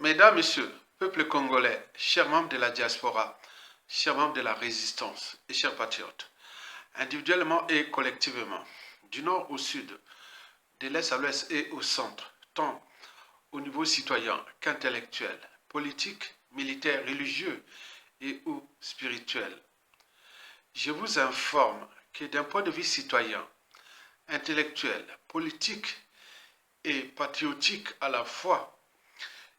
Mesdames, Messieurs, peuple congolais, chers membres de la diaspora, chers membres de la résistance et chers patriotes, individuellement et collectivement, du nord au sud, de l'est à l'ouest et au centre, tant au niveau citoyen qu'intellectuel, politique, militaire, religieux et ou spirituel. Je vous informe que d'un point de vue citoyen, intellectuel, politique et patriotique à la fois,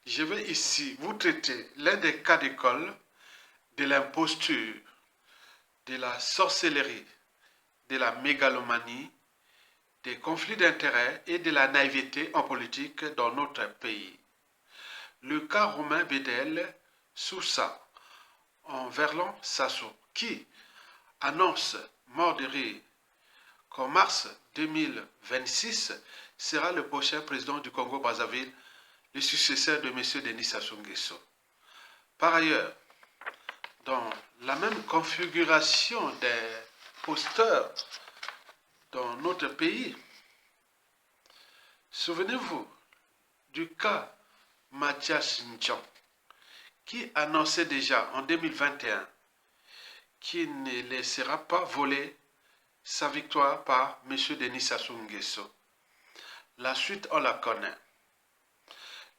je vais ici vous traiter l'un des cas d'école de l'imposture, de la sorcellerie, de la mégalomanie, des conflits d'intérêts et de la naïveté en politique dans notre pays. Le cas Romain Bédel Sousa en Verlan-Sasso qui annonce mort de rire qu'en mars 2026 sera le prochain président du Congo-Brazzaville, le successeur de M. Denis Sassou Nguesso. Par ailleurs, dans la même configuration des posteurs dans notre pays, souvenez-vous du cas Mathias Ndjan, qui annonçait déjà en 2021 qu'il ne laissera pas voler sa victoire par M. Denis Sassou Nguesso. La suite, on la connaît.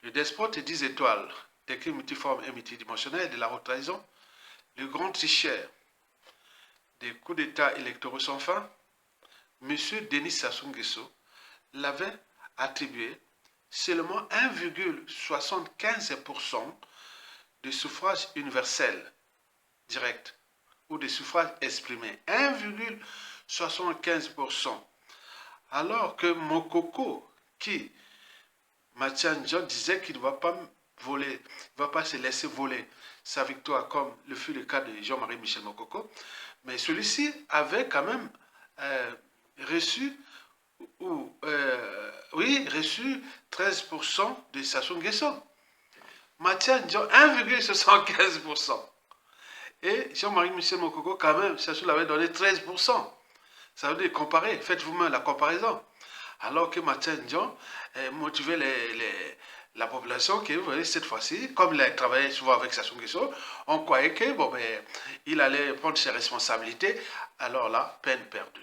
Le despote et 10 étoiles des crimes multiformes et multidimensionnels et de la haute trahison, le grand tricheur des coups d'État électoraux sans fin, M. Denis Sassou Nguesso l'avait attribué seulement 1,75% de suffrage universel direct ou de suffrage exprimé. 1,75%. Alors que Mokoko, qui Mathias Ndjan disait qu'il ne va pas voler, ne va pas se laisser voler sa victoire comme le fut le cas de Jean-Marie Michel Mokoko, mais celui-ci avait quand même reçu 13% de Sassou Nguesso. Mathias Ndjan 1,75%. Et Jean-Marie Michel Mokoko, quand même, Sassou l'avait donné 13%. Ça veut dire comparer, faites vous-même la comparaison. Alors que Mathias Ndjan motivait la population que, vous voyez, cette fois-ci, comme il a travaillé souvent avec Sassou Nguesso, on croyait que, il allait prendre ses responsabilités. Alors là, peine perdue.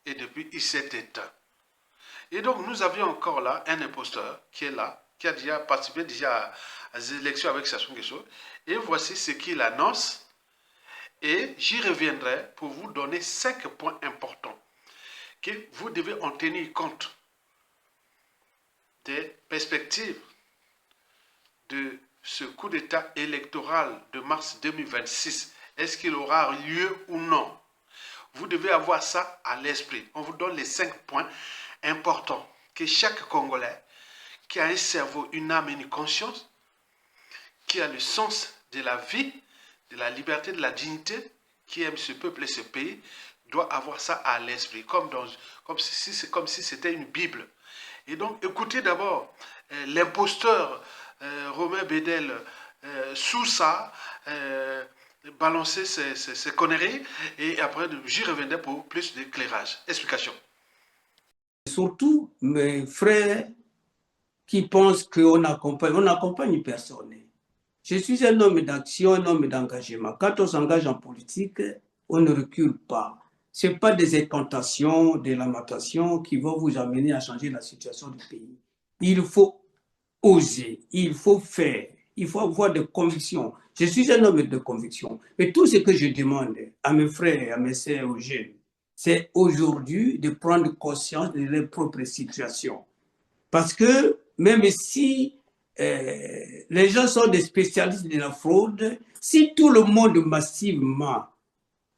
Et depuis, il s'est éteint. Et donc, nous avions encore là un imposteur qui est là, qui a déjà participé à des élections avec Sassou Nguesso. Et voici ce qu'il annonce. Et j'y reviendrai pour vous donner 5 points importants que vous devez en tenir compte des perspectives de ce coup d'État électoral de mars 2026. Est-ce qu'il aura lieu ou non? Vous devez avoir ça à l'esprit. On vous donne les 5 points importants que chaque Congolais qui a un cerveau, une âme et une conscience, qui a le sens de la vie, de la liberté, de la dignité, qui aime ce peuple et ce pays, doit avoir ça à l'esprit, comme si c'était une Bible. Et donc, écoutez d'abord l'imposteur Romain Bédel Sousa balancer ses conneries, et après, j'y reviendrai pour plus d'éclairage. Explication. Surtout mes frères qui pensent qu'on n'accompagne personne. Je suis un homme d'action, un homme d'engagement. Quand on s'engage en politique, on ne recule pas. Ce n'est pas des incantations, des lamentations qui vont vous amener à changer la situation du pays. Il faut oser, il faut faire, il faut avoir des convictions. Je suis un homme de conviction. Mais tout ce que je demande à mes frères, à mes sœurs, aux jeunes, c'est aujourd'hui de prendre conscience de leur propre situation. Parce que même si les gens sont des spécialistes de la fraude, si tout le monde massivement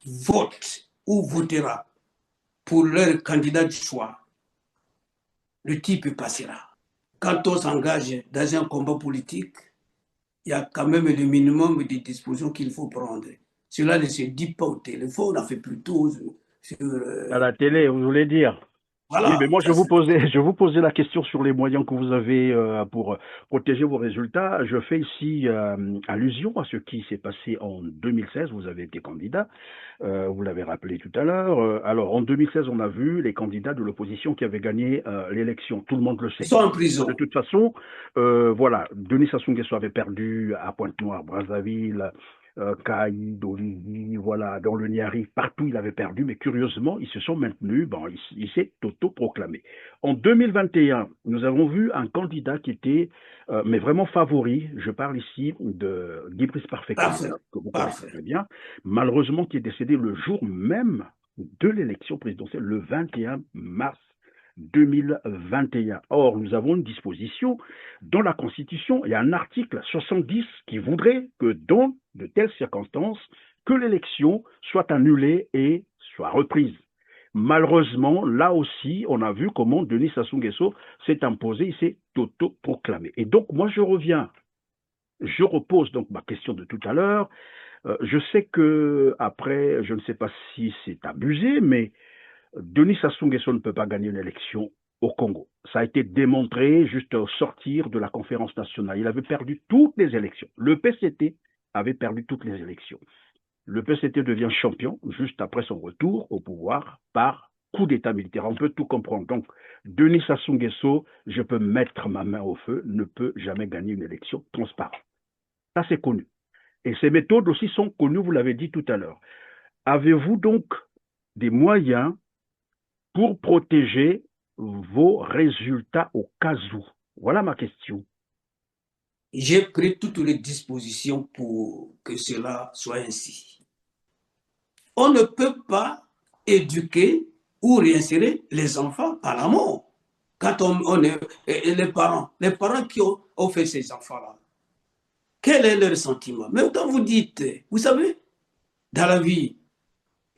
vote ou votera pour leur candidat du choix, le type passera. Quand on s'engage dans un combat politique, il y a quand même le minimum de dispositions qu'il faut prendre. Cela ne se dit pas au téléphone, on a fait plutôt à la télé, vous voulez dire? Oui, mais Voilà, moi, ça c'est. je vous posais la question sur les moyens que vous avez pour protéger vos résultats. Je fais ici allusion à ce qui s'est passé en 2016. Vous avez été candidat, vous l'avez rappelé tout à l'heure. Alors, en 2016, on a vu les candidats de l'opposition qui avaient gagné l'élection. Tout le monde le Ils sait. sont en De prison. toute façon, voilà, Denis Sassou Nguesso avait perdu à Pointe-Noire, Brazzaville, Caïd, Olivier, voilà, dans le Niari, partout il avait perdu, mais curieusement, ils se sont maintenus, bon, il s'est auto-proclamé. En 2021, nous avons vu un candidat qui était, mais vraiment favori, je parle ici de Guibris Parfait Parfait. Kalisa, que vous connaissez Parfait. très bien, malheureusement qui est décédé le jour même de l'élection présidentielle, le 21 mars 2021. Or, nous avons une disposition dans la Constitution, il y a un article 70 qui voudrait que dans de telles circonstances, que l'élection soit annulée et soit reprise. Malheureusement, là aussi, on a vu comment Denis Sassou Nguesso s'est imposé, il s'est auto-proclamé. Et donc, moi, je reviens, je repose donc ma question de tout à l'heure. Je sais que après, je ne sais pas si c'est abusé, mais Denis Sassou Nguesso ne peut pas gagner une élection au Congo. Ça a été démontré juste au sortir de la conférence nationale. Il avait perdu toutes les élections. Le PCT avait perdu toutes les élections. Le PCT devient champion juste après son retour au pouvoir par coup d'État militaire. On peut tout comprendre. Donc, Denis Sassou Nguesso, je peux mettre ma main au feu, ne peut jamais gagner une élection transparente. Ça, c'est connu. Et ces méthodes aussi sont connues, vous l'avez dit tout à l'heure. Avez-vous donc des moyens pour protéger vos résultats au cas où? Voilà ma question. J'ai pris toutes les dispositions pour que cela soit ainsi. On ne peut pas éduquer ou réinsérer les enfants à la mort. Quand on est les parents qui ont fait ces enfants-là, quel est leur sentiment? Même quand vous dites, vous savez, dans la vie,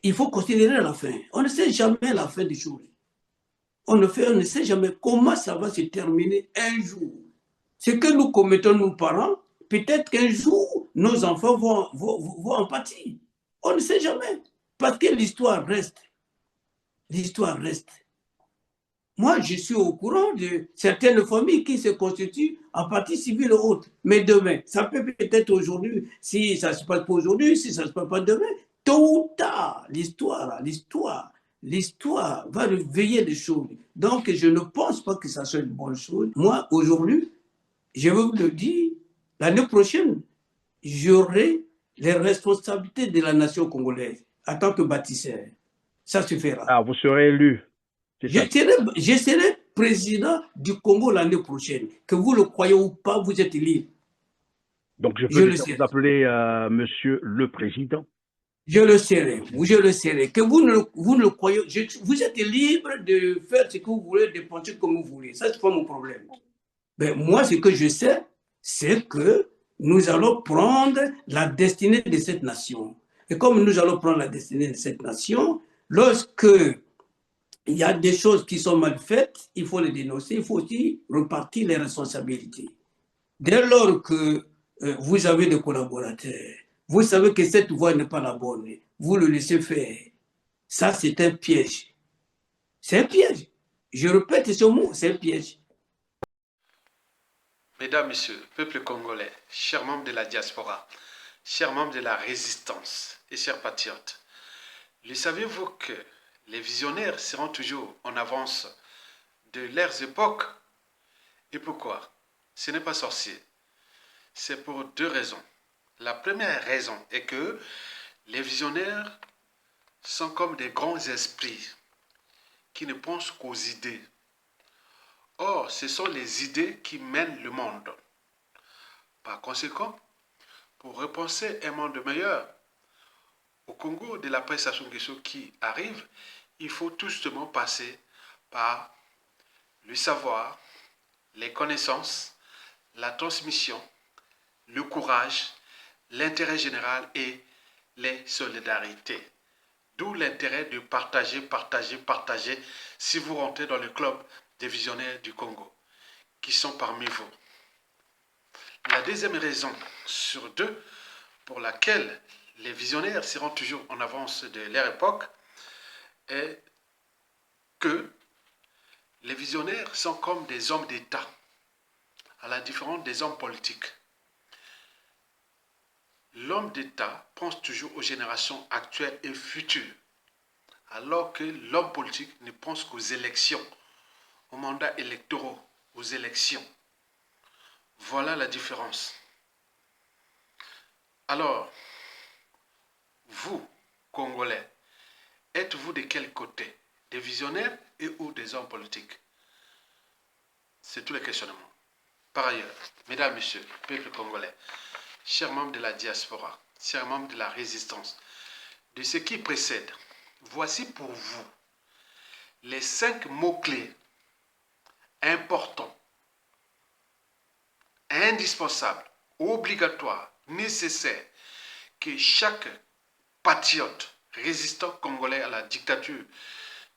il faut considérer la fin. On ne sait jamais la fin des choses. On ne sait jamais comment ça va se terminer un jour. Ce que nous commettons, nos parents, peut-être qu'un jour, nos enfants vont en pâtir. On ne sait jamais. Parce que l'histoire reste. L'histoire reste. Moi, je suis au courant de certaines familles qui se constituent en partie civile ou autre. Mais demain, ça peut peut-être aujourd'hui, si ça ne se passe pas aujourd'hui, si ça ne se passe pas demain, tôt ou tard, l'histoire va réveiller les choses. Donc, je ne pense pas que ça soit une bonne chose. Moi, aujourd'hui, je veux vous le dire, l'année prochaine, j'aurai les responsabilités de la nation congolaise en tant que bâtisseur. Ça se fera. Ah, vous serez élu, c'est ça. Je serai président du Congo l'année prochaine. Que vous le croyez ou pas, vous êtes libre. Donc je peux Je le déjà vous serai. appeler Monsieur le Président. Je le serai. Je le serai. Que vous ne le croyez, vous êtes libre de faire ce que vous voulez, de penser comme vous voulez. Ça, c'est pas mon problème. Mais moi, ce que je sais, c'est que nous allons prendre la destinée de cette nation. Et comme nous allons prendre la destinée de cette nation, lorsque il y a des choses qui sont mal faites, il faut les dénoncer, il faut aussi repartir les responsabilités. Dès lors que vous avez des collaborateurs, vous savez que cette voie n'est pas la bonne, vous le laissez faire. Ça, c'est un piège. C'est un piège. Je répète ce mot, c'est un piège. Mesdames, Messieurs, peuple congolais, chers membres de la diaspora, chers membres de la résistance et chers patriotes, le savez-vous que les visionnaires seront toujours en avance de leurs époques? Et pourquoi? Ce n'est pas sorcier. C'est pour deux raisons. La première raison est que les visionnaires sont comme des grands esprits qui ne pensent qu'aux idées. Or, ce sont les idées qui mènent le monde. Par conséquent, pour repenser un monde meilleur, au Congo de l'après Sassou Nguesso qui arrive, il faut tout justement passer par le savoir, les connaissances, la transmission, le courage, l'intérêt général et les solidarités. D'où l'intérêt de partager, partager, partager si vous rentrez dans le club des visionnaires du Congo qui sont parmi vous. La deuxième raison sur deux pour laquelle les visionnaires seront toujours en avance de leur époque est que Les visionnaires sont comme des hommes d'État, à la différence des hommes politiques. L'homme d'État pense toujours aux générations actuelles et futures, alors que l'homme politique ne pense qu'aux élections, aux mandats électoraux, aux élections. Voilà la différence. Alors, vous, Congolais, êtes-vous de quel côté? Des visionnaires et ou des hommes politiques? C'est tous les questionnements. Par ailleurs, mesdames, messieurs, peuple congolais, chers membres de la diaspora, chers membres de la résistance, de ce qui précède, voici pour vous les 5 mots-clés importants, indispensables, obligatoires, nécessaires, que chaque patriote résistant congolais à la dictature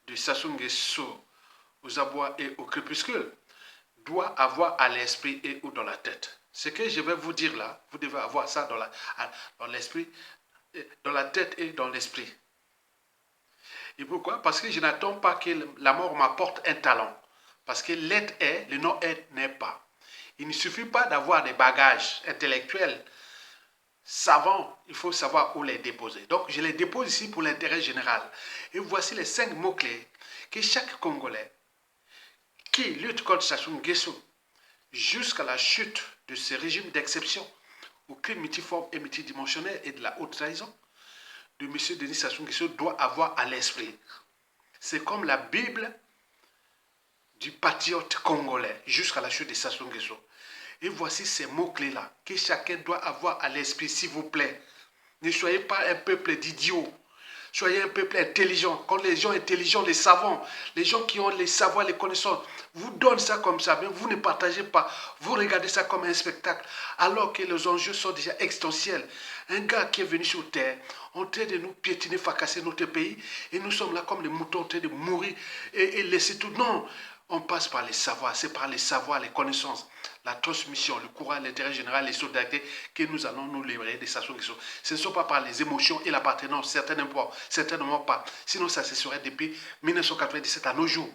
de Sassou Nguesso, aux abois et au crépuscule doit avoir à l'esprit et ou dans la tête. Ce que je vais vous dire là, vous devez avoir ça dans l'esprit, dans la tête et dans l'esprit. Et pourquoi? Parce que je n'attends pas que la mort m'apporte un talent. Parce que l'être est, le non-être n'est pas. Il ne suffit pas d'avoir des bagages intellectuels savants, il faut savoir où les déposer. Donc, je les dépose ici pour l'intérêt général. Et voici les 5 mots-clés que chaque Congolais qui lutte contre Sassou Nguesso jusqu'à la chute de ce régime d'exception au crime multiforme et multidimensionnel et de la haute trahison de M. Denis Sassou Nguesso doit avoir à l'esprit. C'est comme la Bible du patriote congolais jusqu'à la chute de Sassou Nguesso. Et voici ces mots-clés-là que chacun doit avoir à l'esprit, s'il vous plaît. Ne soyez pas un peuple d'idiots. Soyez un peuple intelligent. Quand les gens intelligents, les savants, les gens qui ont les savoirs, les connaissances, vous donnent ça comme ça, mais vous ne partagez pas. Vous regardez ça comme un spectacle, alors que les enjeux sont déjà existentiels. Un gars qui est venu sur terre, en train de nous piétiner, fracasser notre pays, et nous sommes là comme des moutons en train de mourir et laisser tout. Non, on passe par les savoirs, c'est par les savoirs, les connaissances, la transmission, le courage, l'intérêt général, les solidarités que nous allons nous libérer de Sassou Nguesso. Ce ne sont pas par les émotions et l'appartenance, certainement pas. Sinon, ça se serait depuis 1997 à nos jours.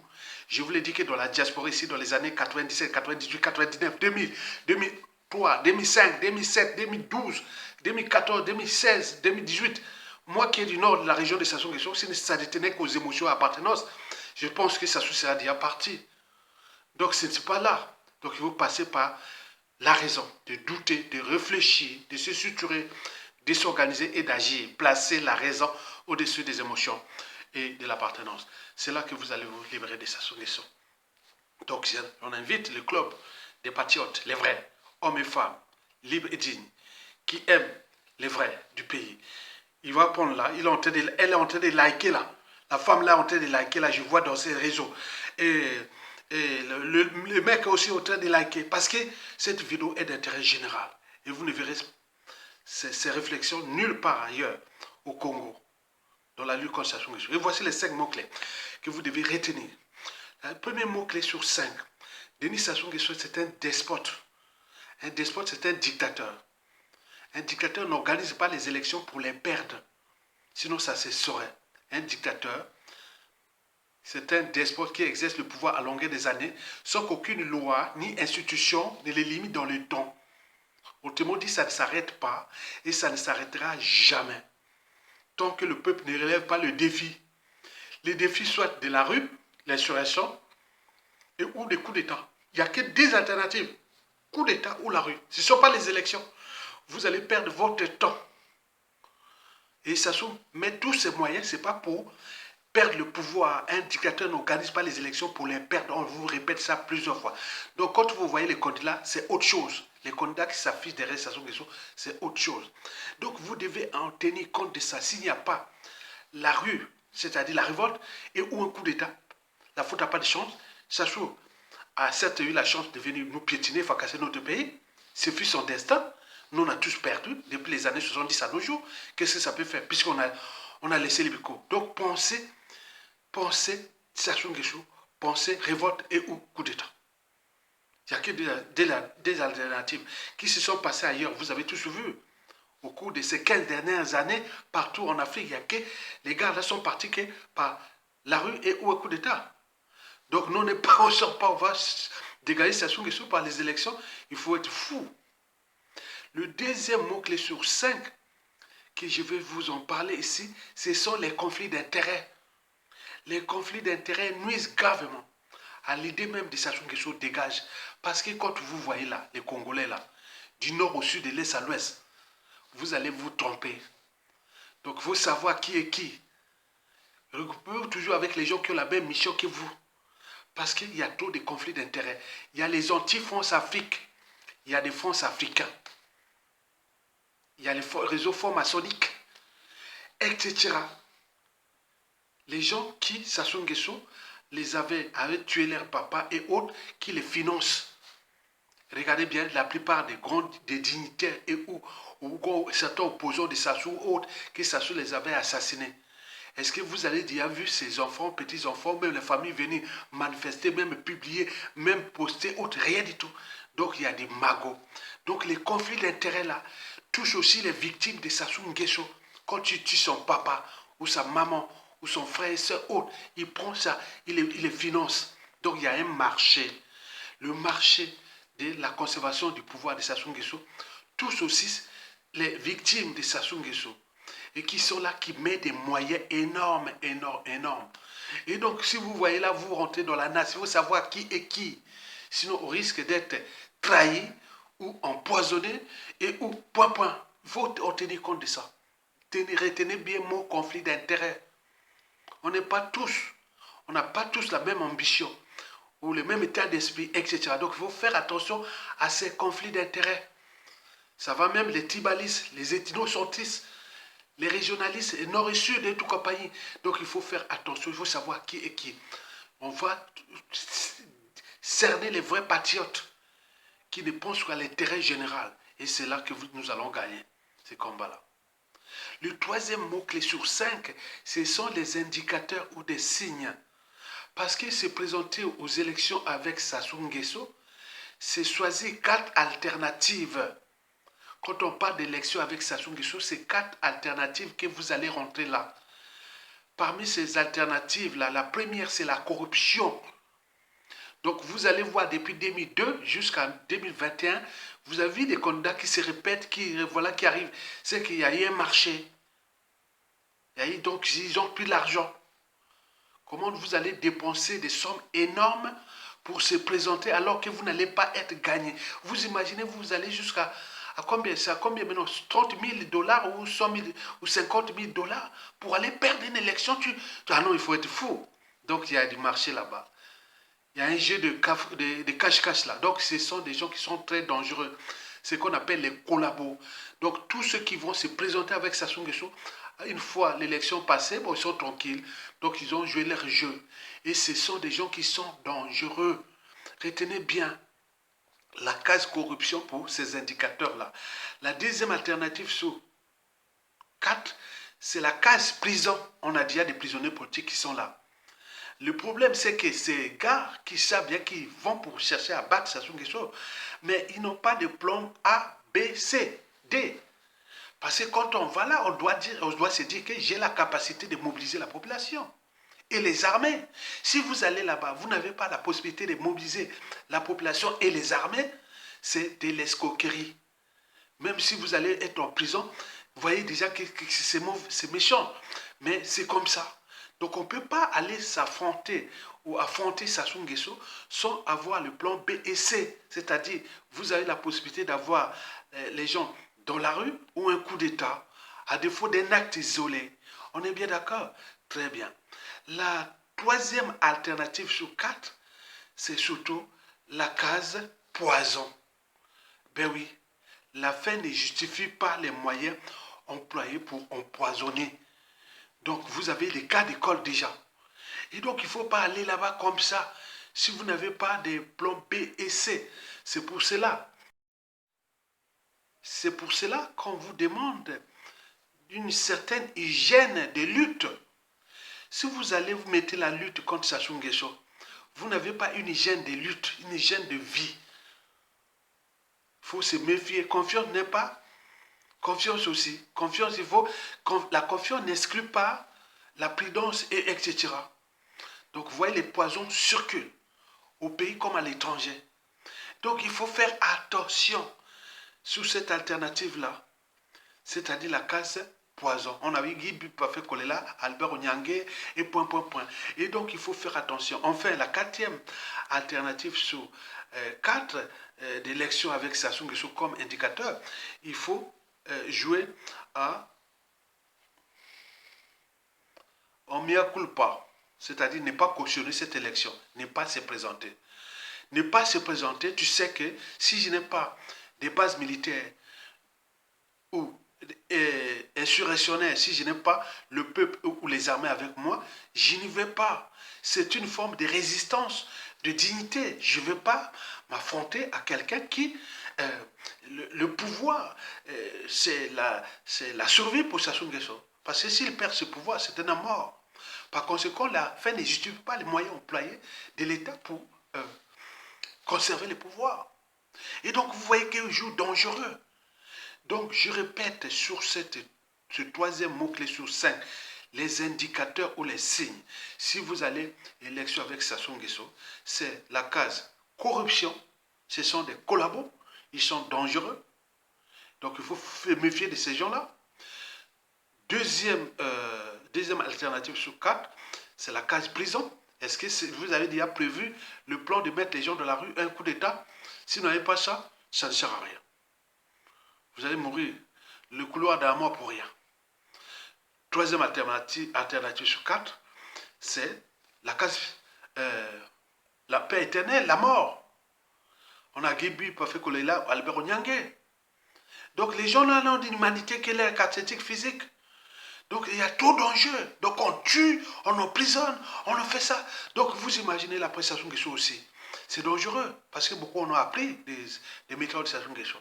Je vous l'ai dit que dans la diaspora ici, dans les années 97, 98, 99, 2000, 2003, 2005, 2007, 2012, 2014, 2016, 2018, moi qui est du nord de la région de Sassou Nguesso, si ça ne tenait qu'aux émotions et appartenance, je pense que Sassou sera déjà parti. Donc ce n'est pas là. Donc il faut passer par la raison, de douter, de réfléchir, de se structurer, de s'organiser et d'agir. Placer la raison au-dessus des émotions et de l'appartenance. C'est là que vous allez vous libérer de Sassou Nguesso. Donc on invite le club des patriotes, les vrais, hommes et femmes, libres et dignes, qui aiment les vrais du pays. Il va prendre là, elle est en train de liker là. La femme là est en train de liker là, je vois dans ses réseaux. Et le mec est aussi en train de liker. Parce que cette vidéo est d'intérêt général. Et vous ne verrez ces réflexions nulle part ailleurs au Congo, dans la lutte contre Sassou Nguesso. Et voici les 5 mots-clés que vous devez retenir. Le premier mot-clé sur 5. Denis Sassou Nguesso, c'est un despote. Un despote, c'est un dictateur. Un dictateur n'organise pas les élections pour les perdre. Sinon, ça se saurait. Un dictateur, c'est un despote qui exerce le pouvoir à longueur des années sans qu'aucune loi ni institution ne les limite dans le temps. Autrement dit, ça ne s'arrête pas et ça ne s'arrêtera jamais. Tant que le peuple ne relève pas le défi. Les défis soit de la rue, l'insurrection, et ou des coups d'État. Il n'y a que 2 alternatives. Coup d'État ou la rue. Ce ne sont pas les élections. Vous allez perdre votre temps. Et Sassou met tous ses moyens, ce n'est pas pour perdre le pouvoir. Un dictateur n'organise pas les élections pour les perdre. On vous répète ça plusieurs fois. Donc quand vous voyez les candidats, c'est autre chose. Les candidats qui s'affichent derrière Sassou Nguesso, c'est autre chose. Donc vous devez en tenir compte de ça. S'il n'y a pas la rue, c'est-à-dire la révolte, et ou un coup d'État, la faute n'a pas de chance. Sassou a certes eu la chance de venir nous piétiner, fracasser notre pays. Ce fut son destin. Nous, on a tous perdu depuis les années 70 à nos jours. Qu'est-ce que ça peut faire puisqu'on a laissé les bécots. Donc, pensez Sassou Nguesso, pensez révolte et ou coup d'État. Il n'y a que des alternatives qui se sont passées ailleurs. Vous avez tous vu. Au cours de ces 15 dernières années, partout en Afrique, il y a que les gars là sont partis que par la rue et ou un coup d'État. Donc, non, on n'est pas, on ne sort pas, on va dégager Sassou Nguesso par les élections. Il faut être fou. Le deuxième mot-clé sur 5 que je vais vous en parler ici, ce sont les conflits d'intérêts. Les conflits d'intérêts nuisent gravement à l'idée même de Sassou Nguesso dégage. Parce que quand vous voyez là, les Congolais là, du nord au sud, de l'est à l'ouest, vous allez vous tromper. Donc il faut savoir qui est qui. Recoupez-vous toujours avec les gens qui ont la même mission que vous. Parce qu'il y a trop de conflits d'intérêts. Il y a les anti-France Afrique. Il y a des France africains. Il y a les réseaux francs-maçonniques, etc. Les gens qui, Sassou Nguesso, les avaient tué leur papa et autres qui les financent. Regardez bien, la plupart des dignitaires et ou certains opposants de Sassou ou autres, que Sassou les avait assassinés. Est-ce que vous avez déjà vu ces enfants, petits-enfants, même les familles venir manifester, même publier, même poster, autre, rien du tout. Donc il y a des magots. Donc les conflits d'intérêts là touchent aussi les victimes de Sassou Nguesso. Quand tu tues son papa, ou sa maman, ou son frère et soeur, autre, il prend ça, il les finance. Donc il y a un marché. Le marché de la conservation du pouvoir de Sassou Nguesso touche aussi les victimes de Sassou Nguesso. Et qui sont là, qui mettent des moyens énormes. Et donc, si vous voyez là, vous rentrez dans la nasse, il faut savoir qui est qui. Sinon, on risque d'être trahi ou empoisonné et ou point. Il faut tenir compte de ça. Retenez bien mon conflit d'intérêts. On n'est pas tous, on n'a pas tous la même ambition ou le même état d'esprit, etc. Donc, il faut faire attention à ces conflits d'intérêts. Ça va même les tribalistes, les ethnocentristes, les régionalistes, et nord et sud et tout compagnie. Donc il faut faire attention, il faut savoir qui est qui. On va cerner les vrais patriotes qui ne pensent qu'à l'intérêt général. Et c'est là que nous allons gagner ces combats-là. Le troisième mot-clé sur 5, ce sont les indicateurs ou des signes. Parce qu'il s'est présenté aux élections avec Sassou Nguesso, c'est choisi 4 alternatives. Quand on parle d'élection avec Sassou Nguesso, c'est 4 alternatives que vous allez rentrer là. Parmi ces alternatives-là, la première, c'est la corruption. Donc, vous allez voir depuis 2002 jusqu'en 2021, vous avez vu des candidats qui se répètent, qui arrivent. C'est qu'il y a eu un marché. Donc, ils ont pris l'argent. Comment vous allez dépenser des sommes énormes pour se présenter alors que vous n'allez pas être gagné? Vous imaginez, vous allez jusqu'à combien? C'est à combien maintenant? 30 000 $ ou 100 000 ou 50 000 $ pour aller perdre une élection? Ah non, il faut être fou. Donc il y a du marché là-bas. Il y a un jeu de cache-cache là. Donc ce sont des gens qui sont très dangereux. C'est ce qu'on appelle les collabos. Donc tous ceux qui vont se présenter avec Sassou Nguesso, une fois l'élection passée, bon, ils sont tranquilles. Donc ils ont joué leur jeu. Et ce sont des gens qui sont dangereux. Retenez bien la case corruption pour ces indicateurs-là. La deuxième alternative sur 4, c'est la case prison. On a déjà des prisonniers politiques qui sont là. Le problème, c'est que ces gars qui savent bien qu'ils vont pour chercher à battre Sassou Nguesso, mais ils n'ont pas de plan A, B, C, D. Parce que quand on va là, on doit se dire que j'ai la capacité de mobiliser la population. Et les armées. Si vous allez là-bas, vous n'avez pas la possibilité de mobiliser la population et les armées, c'est de l'escroquerie. Même si vous allez être en prison, vous voyez déjà que c'est méchant. Mais c'est comme ça. Donc on ne peut pas aller s'affronter ou affronter Sassou Nguesso sans avoir le plan B et C. C'est-à-dire, vous avez la possibilité d'avoir les gens dans la rue ou un coup d'État, à défaut d'un acte isolé. On est bien d'accord? Très bien. La troisième alternative sur 4, c'est surtout la case poison. Ben oui, la fin ne justifie pas les moyens employés pour empoisonner. Donc vous avez des cas d'école déjà. Et donc il ne faut pas aller là-bas comme ça si vous n'avez pas de plan B et C. C'est pour cela. C'est pour cela qu'on vous demande une certaine hygiène de lutte. Si vous allez vous mettre la lutte contre Sassou Nguesso, vous n'avez pas une hygiène de lutte, une hygiène de vie. Il faut se méfier. Confiance n'est pas. Confiance aussi. Confiance, il faut. La confiance n'exclut pas la prudence, et etc. Donc, vous voyez, les poisons circulent au pays comme à l'étranger. Donc, il faut faire attention sur cette alternative-là, c'est-à-dire la case poison. On avait Guy Buffet Kolela, Albert Onyangue et point. Et donc, il faut faire attention. Enfin, la quatrième alternative sur 4 d'élections avec Sassou Nguesso comme indicateur, il faut jouer en mea culpa, c'est-à-dire ne pas cautionner cette élection, ne pas se présenter. Ne pas se présenter, tu sais que si je n'ai pas des bases militaires ou insurrectionnaires, si je n'ai pas le peuple ou les armées avec moi, je n'y vais pas. C'est une forme de résistance, de dignité. Je ne vais pas m'affronter à quelqu'un qui... le pouvoir, c'est la survie pour Sassou Nguesso. Parce que s'il perd ce pouvoir, c'est un homme mort. Par conséquent, la fin ne justifie pas les moyens employés de l'État pour conserver le pouvoir. Et donc, vous voyez qu'il joue dangereux. Donc, je répète sur ce troisième mot-clé sur 5, les indicateurs ou les signes. Si vous allez élection avec Sassou Nguesso, c'est la case corruption. Ce sont des collabos. Ils sont dangereux. Donc, il faut se méfier de ces gens-là. Deuxième alternative sur 4, c'est la case prison. Est-ce que vous avez déjà prévu le plan de mettre les gens dans la rue, un coup d'État? Si vous n'avez pas ça, ça ne sert à rien. Vous allez mourir le couloir de la mort pour rien. Troisième alternative sur 4, c'est la case, la paix éternelle, la mort. On a Guébi, Pafé Kolela, Albert Onyangue. Donc les gens là ont une humanité qui est leur caractéristique physique. Donc il y a trop d'enjeux. Donc on tue, on emprisonne, on en fait ça. Donc vous imaginez la prestation Nguesso aussi. C'est dangereux parce que beaucoup en ont appris des méthodes de Sassou Nguesso.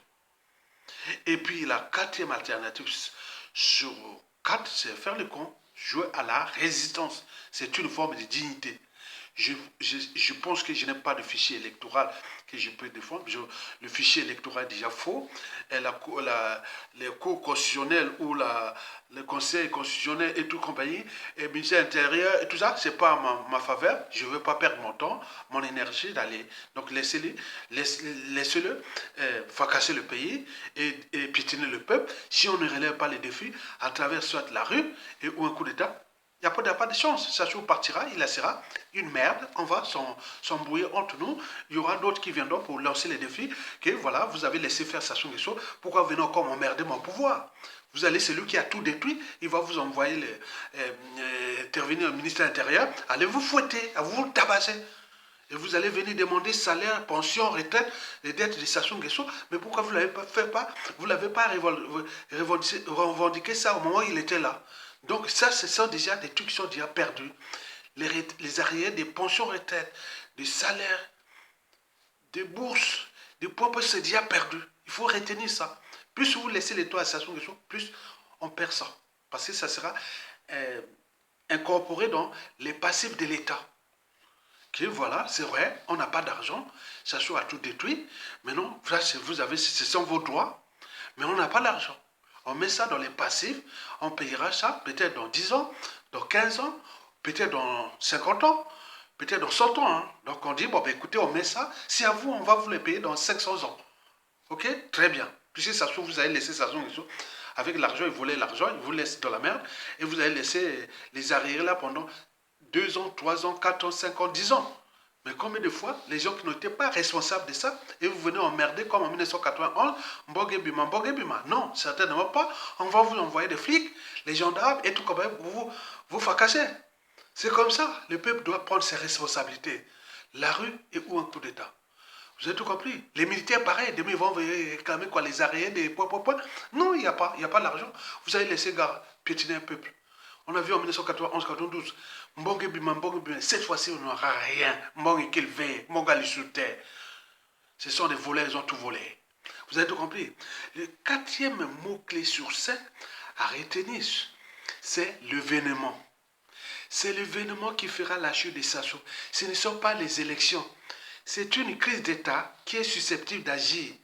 Et puis la quatrième alternative sur 4, c'est faire le con, jouer à la résistance. C'est une forme de dignité. Je pense que je n'ai pas de fichier électoral que je peux défendre. Le fichier électoral est déjà faux. Et les cours constitutionnels ou le conseil constitutionnel et tout compagnie, et le ministère intérieur et tout ça, ce n'est pas ma faveur. Je ne veux pas perdre mon temps, mon énergie d'aller. Donc laissez-le fracasser le pays et piétiner le peuple. Si on ne relève pas les défis à travers soit la rue ou un coup d'État, il n'y a pas de chance. Sassou partira, il laissera une merde, on va s'embrouiller entre nous. Il y aura d'autres qui viendront pour lancer les défis. Que voilà, vous avez laissé faire Sassou Nguesso, pourquoi venez encore m'emmerder mon pouvoir? Vous allez, celui qui a tout détruit, il va vous envoyer intervenir au ministère intérieur, allez vous fouetter, à vous tabasser. Et vous allez venir demander salaire, pension, retraite, les dettes de Sassou Nguesso. Mais pourquoi vous ne l'avez pas fait pas? Vous ne l'avez pas revendiqué ça au moment où il était là. Donc ça, ce sont déjà des trucs qui sont déjà perdus. Les arriérés des pensions retraites, des salaires, des bourses, des propres, c'est déjà perdu. Il faut retenir ça. Plus vous laissez les toits à Sassou Nguesso, plus on perd ça. Parce que ça sera incorporé dans les passifs de l'État. Que voilà, c'est vrai, on n'a pas d'argent, Sassou a tout détruit. Maintenant, vous avez, ce sont vos droits, mais on n'a pas d'argent. On met ça dans les passifs, on payera ça peut-être dans 10 ans, dans 15 ans, peut-être dans 50 ans, peut-être dans 100 ans. Hein. Donc on dit, bon, ben, écoutez, on met ça, si à vous, on va vous les payer dans 500 ans. Ok? Très bien. Puisque ça se trouve, vous allez laisser Sassou Nguesso avec l'argent, il volait l'argent, il vous laisse dans la merde, et vous allez laisser les arriérés là pendant 2 ans, 3 ans, 4 ans, 5 ans, 10 ans. Mais combien de fois, les gens qui n'étaient pas responsables de ça, et vous venez emmerder comme en 1991, Mbogue Bima. Non, certainement pas. On va vous envoyer des flics, les gendarmes, et tout comme ça, vous fracasser. C'est comme ça. Le peuple doit prendre ses responsabilités. La rue est où un coup d'État? Vous avez tout compris? Les militaires, pareil, demain ils vont réclamer quoi? Les arriérés, des points. Non, il n'y a pas l'argent. Vous allez laisser piétiner un peuple. On a vu en 1991-92, Mbongue Bima, cette fois-ci on n'aura rien. Mbongue qu'il veille, Mbongue aller sous terre. Ce sont des voleurs, ils ont tout volé. Vous avez tout compris? Le quatrième mot-clé sur 5 à retenir, c'est l'événement. C'est l'événement qui fera la chute des Sassou. Ce ne sont pas les élections. C'est une crise d'État qui est susceptible d'agir.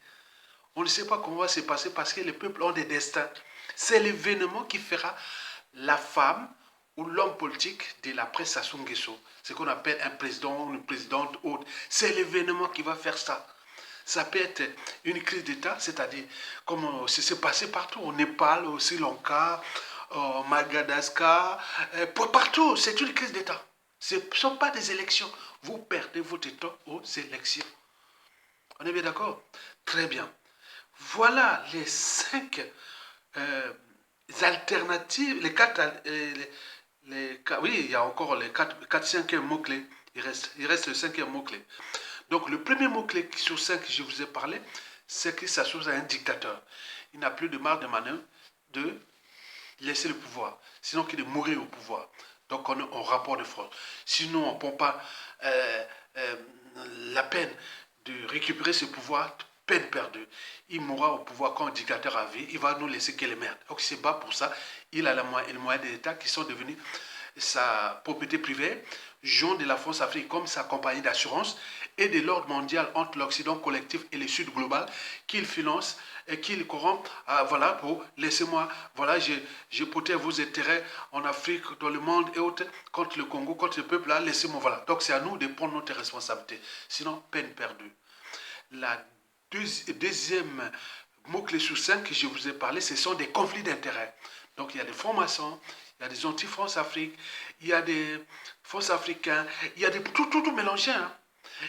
On ne sait pas comment va se passer parce que les peuples ont des destins. C'est l'événement qui fera la femme ou l'homme politique de l'après Sassou Nguesso, ce qu'on appelle un président ou une présidente haute, c'est l'événement qui va faire ça. Ça peut être une crise d'État, c'est-à-dire comme c'est passé partout, au Népal, au Sri Lanka, au Madagascar, partout, c'est une crise d'État. Ce ne sont pas des élections. Vous perdez votre État aux élections. On est bien d'accord? Très bien. Voilà les 5 alternatives, les 4, oui, il y a encore les 4 cinquièmes mots-clés. Il reste le 5e mot-clé. Donc, le premier mot-clé sur 5 que je vous ai parlé, c'est que ça s'associe à un dictateur. Il n'a plus de marge de manœuvre de laisser le pouvoir, sinon qu'il est mourir au pouvoir. Donc, on est en rapport de force. Sinon, on ne prend pas la peine de récupérer ce pouvoir, peine perdue. Il mourra au pouvoir comme dictateur à vie, il va nous laisser que les merdes. Donc, il se bat pour ça. Il a les moyens de l'État qui sont devenus sa propriété privée, joint de la France-Afrique comme sa compagnie d'assurance et de l'ordre mondial entre l'Occident collectif et le Sud global qu'il finance et qu'il corrompt. Voilà, pour laissez-moi, voilà, j'ai protège vos intérêts en Afrique, dans le monde et autres, contre le Congo, contre le peuple là, laissez-moi, voilà. Donc c'est à nous de prendre notre responsabilité, sinon peine perdue. La deuxième mot-clé sur 5 que je vous ai parlé, ce sont des conflits d'intérêts. Donc il y a des francs-maçons, il y a des anti-France-Afrique, il y a des France-africains, il y a des, tout mélangé. Hein.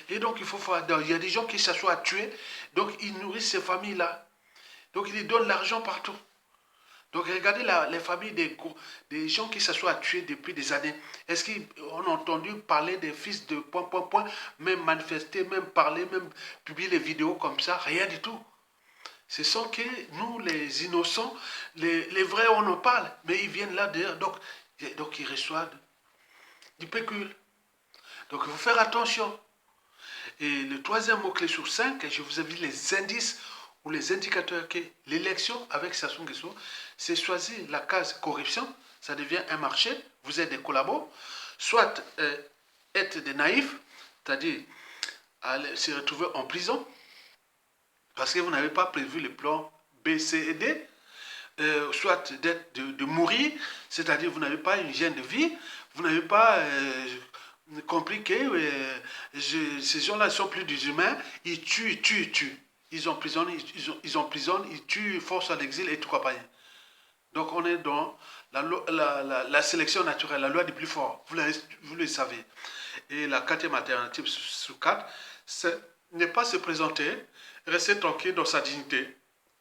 Et donc il y a des gens qui s'assoient à tuer, donc ils nourrissent ces familles-là. Donc ils donnent l'argent partout. Donc regardez les familles des gens qui s'assoient à tuer depuis des années. Est-ce qu'on a entendu parler des fils de ... même manifester, même parler, même publier les vidéos comme ça? Rien du tout. Ce sont que nous, les innocents, les vrais, on en parle, mais ils viennent là derrière, donc ils reçoivent du pécule. Donc il faut faire attention. Et le troisième mot-clé sur 5, je vous ai vu les indices ou les indicateurs que l'élection avec Sassou Nguesso, c'est choisir la case corruption, ça devient un marché, vous êtes des collabos, soit être des naïfs, c'est-à-dire se retrouver en prison, parce que vous n'avez pas prévu le plan B, C et D, soit de mourir, c'est-à-dire vous n'avez pas une hygiène de vie, vous n'avez pas compris que ces gens-là ne sont plus des humains, ils tuent. Ils emprisonnent, ils tuent, force à l'exil et tout compagnie. Donc on est dans la sélection naturelle, la loi du plus fort, vous le savez. Et la 4e alternative sur 4, n'est pas se présenter, rester tranquille dans sa dignité,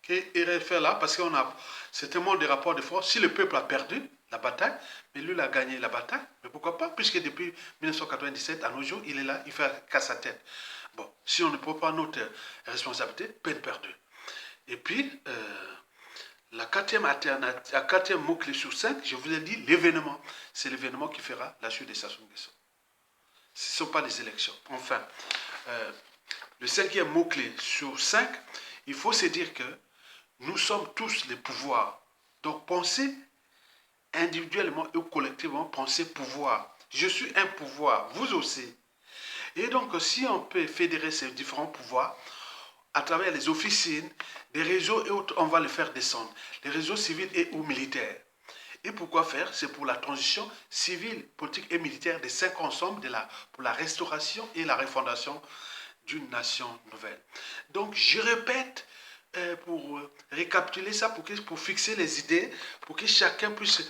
et faire là, parce qu'on a, c'est un monde de rapports de force. Si le peuple a perdu la bataille, mais lui, il a gagné la bataille, mais pourquoi pas, puisque depuis 1997, à nos jours, il est là, il fait qu'à sa tête. Bon, si on ne prend pas notre responsabilité, peine perdue. Et puis, la 4e mot-clé sur 5, je vous ai dit l'événement. C'est l'événement qui fera la chute de Sassou Nguesso. Ce ne sont pas les élections. Enfin, le 5e mot-clé sur 5, il faut se dire que nous sommes tous les pouvoirs. Donc, pensez individuellement et collectivement, pensez pouvoir. Je suis un pouvoir, vous aussi. Et donc, si on peut fédérer ces différents pouvoirs, à travers les officines, les réseaux et autres, on va les faire descendre. Les réseaux civils et ou militaires. Et pourquoi faire? C'est pour la transition civile, politique et militaire des 5 ensembles pour la restauration et la refondation d'une nation nouvelle. Donc, je répète, pour récapituler ça, pour fixer les idées, pour que chacun puisse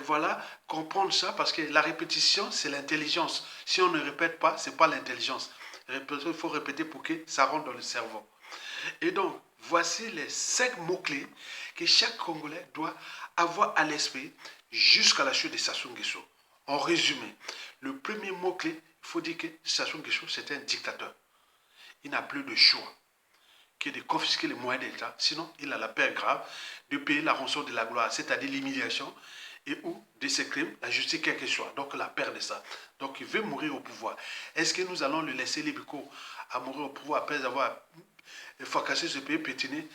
voilà, comprendre ça, parce que la répétition, c'est l'intelligence. Si on ne répète pas, ce n'est pas l'intelligence. Il faut répéter pour que ça rentre dans le cerveau. Et donc, voici les 5 mots-clés que chaque Congolais doit avoir à l'esprit jusqu'à la chute de Sassou Nguesso. En résumé, le premier mot-clé, il faut dire que Sassou Nguesso, c'est un dictateur. Il n'a plus de choix que de confisquer les moyens d'État, sinon il a la peur grave de payer la rançon de la gloire, c'est-à-dire l'humiliation et ou de ses crimes, la justice quel que soit. Donc la peur de ça. Donc il veut mourir au pouvoir. Est-ce que nous allons le laisser libre à mourir au pouvoir après avoir fracassé ce pays, pétiné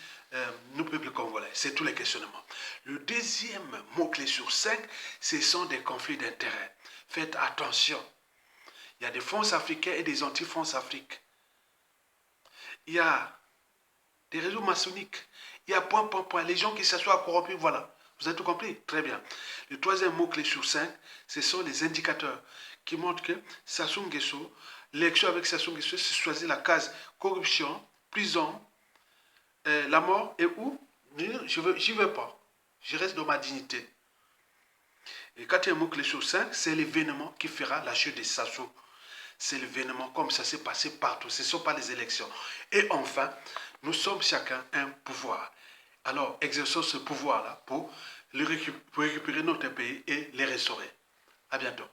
nous, peuple congolais? C'est tous les questionnements. Le deuxième mot-clé sur 5, ce sont des conflits d'intérêts. Faites attention. Il y a des France africains et des anti-France Afrique. Il y a des réseaux maçonniques. Il y a point. Les gens qui s'assoient corrompus, voilà. Vous avez tout compris? Très bien. Le troisième mot-clé sur 5, ce sont les indicateurs qui montrent que Sassou Nguesso, l'élection avec Sassou Nguesso, c'est choisir la case corruption, prison, la mort et où j'y vais pas. Je reste dans ma dignité. Et le quatrième mot-clé sur 5, c'est l'événement qui fera la chute de Sassou. C'est l'événement comme ça s'est passé partout. Ce ne sont pas les élections. Et enfin, nous sommes chacun un pouvoir. Alors, exerçons ce pouvoir-là pour récupérer notre pays et les restaurer. À bientôt.